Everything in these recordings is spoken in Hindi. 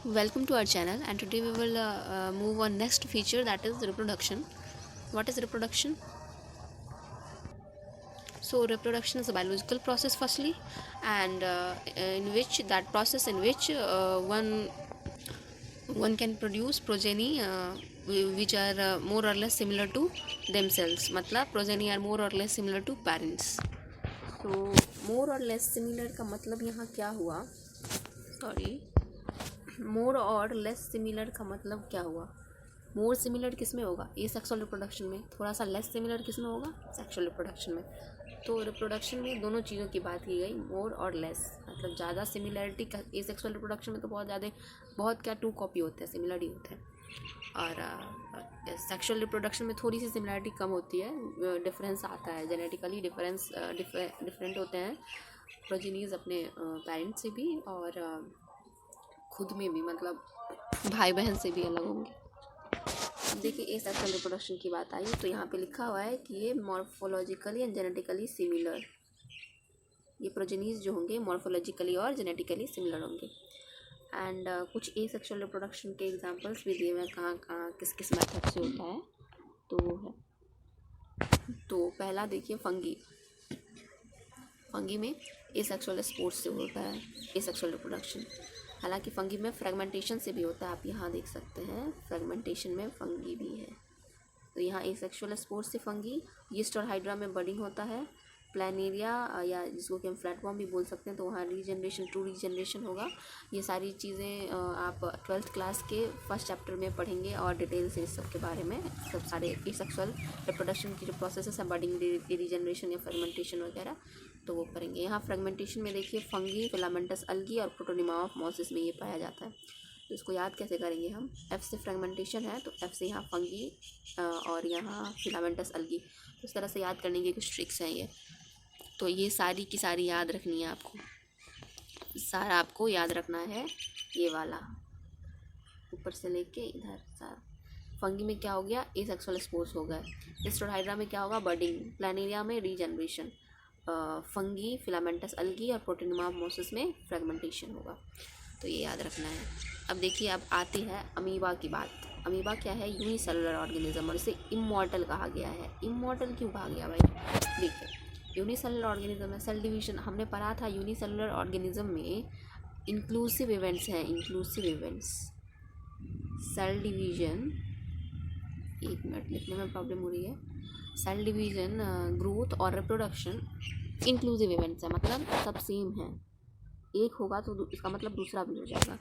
Welcome to our channel, and today we will move on next feature, that is reproduction. What is reproduction? So reproduction is a biological process firstly, and in which that process in which one can produce progeny which are more or less similar to themselves. मतलब progeny are more or less similar to parents. So more or less similar का मतलब यहाँ क्या हुआ? Sorry, मोर और लेस सिमिलर का मतलब क्या हुआ? मोर सिमिलर किस में होगा? ये सेक्सुअल रिप्रोडक्शन में। थोड़ा सा लेस सिमिलर किस में होगा? सेक्सुअल रिप्रोडक्शन में। तो रिप्रोडक्शन में दोनों चीज़ों की बात की गई, मोर और लेस। मतलब ज़्यादा सिमिलरिटी का ए सेक्सुअल रिप्रोडक्शन में तो बहुत क्या 2 कॉपी होते हैं, सिमिलर ही होते हैं। और सेक्सुअल रिप्रोडक्शन में थोड़ी सी सिमिलरिटी कम होती है, डिफरेंस आता है, जेनेटिकली डिफरेंट होते हैं प्रोजेनीज अपने पेरेंट्स से भी, और खुद में भी, मतलब भाई बहन से भी अलग होंगे। देखिए, ए सेक्सुअल रिप्रोडक्शन की बात आई तो यहाँ पे लिखा हुआ है कि ये मॉर्फोलॉजिकली एंड जेनेटिकली सिमिलर, ये प्रोजेनीज जो होंगे मॉर्फोलॉजिकली और जेनेटिकली सिमिलर होंगे। एंड कुछ ए सेक्सुअल रिप्रोडक्शन के एग्जांपल्स भी दिए हुए हैं, कहाँ किस किस मेथड से होता है। तो वो है, तो पहला देखिए फंगी में ए सेक्सुअल स्पोर्स से होता है ए सेक्सुअल रिप्रोडक्शन। हालांकि फंगी में फ्रेगमेंटेशन से भी होता है, आप यहाँ देख सकते हैं फ्रेगमेंटेशन में फंगी भी है। तो यहाँ ए सेक्सुअल स्पोर्स से फंगी, यीस्ट और हाइड्रा में बडिंग होता है। प्लानेरिया या जिसको कि हम फ्लैटवर्म भी बोल सकते हैं, तो वहाँ रीजनरेशन, ट्रू रीजनरेशन होगा। ये सारी चीज़ें आप 12th क्लास के फर्स्ट चैप्टर में पढ़ेंगे और डिटेल से इस सब के बारे में, सब सारे ए सेक्सुअल रिप्रोडक्शन की जो प्रोसेस है, बडिंग, रीजनरेशन या फ्रेगमेंटेशन वगैरह, तो वो करेंगे। यहाँ फ्रेगमेंटेशन में देखिए फंगी, फिलामेंटस अलगी और प्रोटोनिमा ऑफ मॉसिस में ये पाया जाता है। तो इसको याद कैसे करेंगे हम? एफ से फ्रेगमेंटेशन है तो एफ से यहाँ फंगी और यहाँ फिलामेंटस अलगी, तो इस तरह से याद करने की कुछ ट्रिक्स हैं ये। तो ये सारी की सारी याद रखनी है आपको, सारा आपको याद रखना है, ये वाला ऊपर से लेके इधर सारा। फंगी में क्या हो गया? ए सेक्सुअल स्पोर्स हो गए। हिस्टोहाइड्रा में क्या होगा? बडिंग। प्लानेरिया में रीजनरेशन। फंगी, फिलामेंटस अलगी और प्रोटोनिमा मोसिस में फ्रेगमेंटेशन होगा। तो ये याद रखना है। अब देखिए, अब आती है अमीबा की बात। अमीबा क्या है? यूनिसेलुलर ऑर्गेनिज्म, और इसे इमॉर्टल कहा गया है। इमॉर्टल क्यों कहा गया भाई? देखिए, यूनिसेलुलर ऑर्गेनिज्म है, सेल डिवीजन हमने पढ़ा था। यूनिसेलुलर ऑर्गेनिज्म में इंक्लूसिव इवेंट्स हैं, इंक्लूसिव इवेंट्स। सेल डिवीजन, एक मिनट लिखने में प्रॉब्लम हो रही है। सेल डिवीजन, ग्रोथ और रिप्रोडक्शन इंक्लूसिव इवेंट्स है, मतलब सब सेम है। एक होगा तो इसका मतलब दूसरा भी हो जाएगा।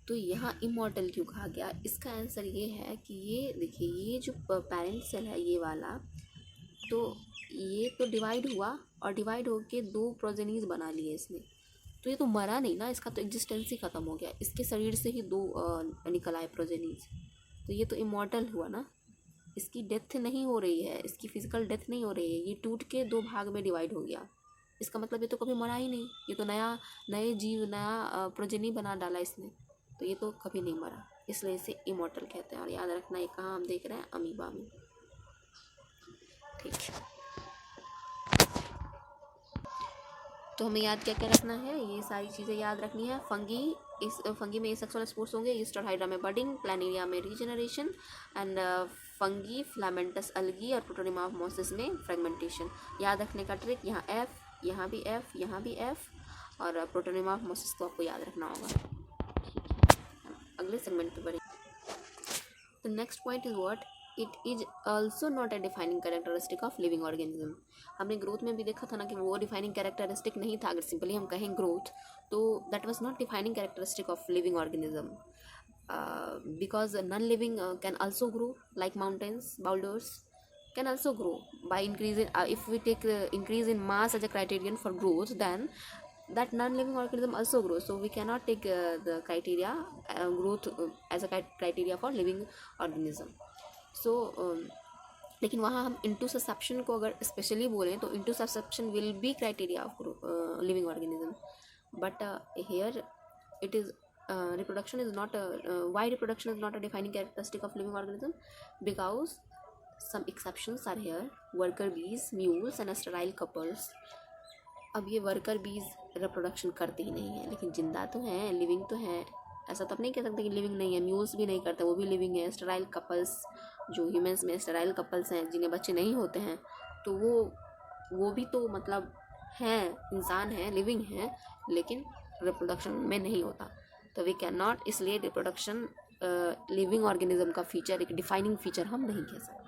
तो यहाँ इमॉर्टल क्यों कहा गया? इसका आंसर ये है कि ये देखिए, ये जो पेरेंट सेल है ये वाला, तो ये तो डिवाइड हुआ और डिवाइड होके 2 प्रोजेनीज बना लिए इसने। तो ये तो मरा नहीं ना, इसका तो एग्जिस्टेंस ही ख़त्म हो गया। इसके शरीर से ही 2 निकल आए प्रोजेनीज, तो ये तो इमॉर्टल हुआ ना। इसकी डेथ नहीं हो रही है, इसकी फिजिकल डेथ नहीं हो रही है, ये टूट के 2 भाग में डिवाइड हो गया। इसका मतलब ये तो कभी मरा ही नहीं, ये तो नए जीव, नया प्रोजेनी बना डाला इसने, तो ये तो कभी नहीं मरा, इसलिए इसे इमॉर्टल कहते हैं। और याद रखना, ये कहाँ हम देख रहे हैं? अमीबा में। ठीक है, तो हमें याद क्या क्या रखना है? ये सारी चीज़ें याद रखनी है। फंगी में सेक्सुअल स्पोर्स होंगे, यीस्ट और हाइड्रा में बडिंग, प्लानेरिया में रीजनरेशन, एंड फंगी, फिलामेंटस अलगी और प्रोटोनिमा ऑफ मोसिस में फ्रेगमेंटेशन। याद रखने का ट्रिक, यहाँ एफ, यहाँ भी एफ, यहाँ भी एफ, और प्रोटोनिमा ऑफ मोसिस तो आपको याद रखना होगा। ठीक है, अगले सेगमेंट पे बढ़ेंगे। The next point is what? It is also not a defining characteristic of living organism. हमने ग्रोथ में भी देखा था ना कि वो डिफाइनिंग कैरेक्टरिस्टिक नहीं था। अगर सिंपली हम कहें ग्रोथ, तो that was not defining characteristic of living organism, because non-living can also grow, like mountains, boulders can also grow by increasing, if we take increase in mass as a criterion for growth, then that non-living organism also grows. So we cannot take the criteria, growth as a criteria for living organism. So लेकिन वहाँ हम इंटूससेप्शन को अगर स्पेशली बोलें तो intussusception will be criteria of living organism, but here it is reproduction is not why reproduction is not a defining characteristic of living organism? Because some exceptions are here: worker bees, mules and sterile couples. अब ये वर्कर बीज रिप्रोडक्शन करते ही नहीं है, लेकिन जिंदा तो हैं, लिविंग तो हैं, ऐसा तो आप नहीं कह सकते कि लिविंग नहीं है, म्यूज़ भी नहीं करते, वो भी लिविंग है। स्टेराइल कपल्स, जो ह्यूमंस में स्टेराइल कपल्स हैं जिन्हें बच्चे नहीं होते हैं, तो वो भी तो मतलब हैं, इंसान हैं, लिविंग हैं, लेकिन रिप्रोडक्शन में नहीं होता। तो वी कैन नॉट, इसलिए रिप्रोडक्शन लिविंग ऑर्गेनिज्म का फीचर, एक डिफाइनिंग फीचर हम नहीं कह सकते।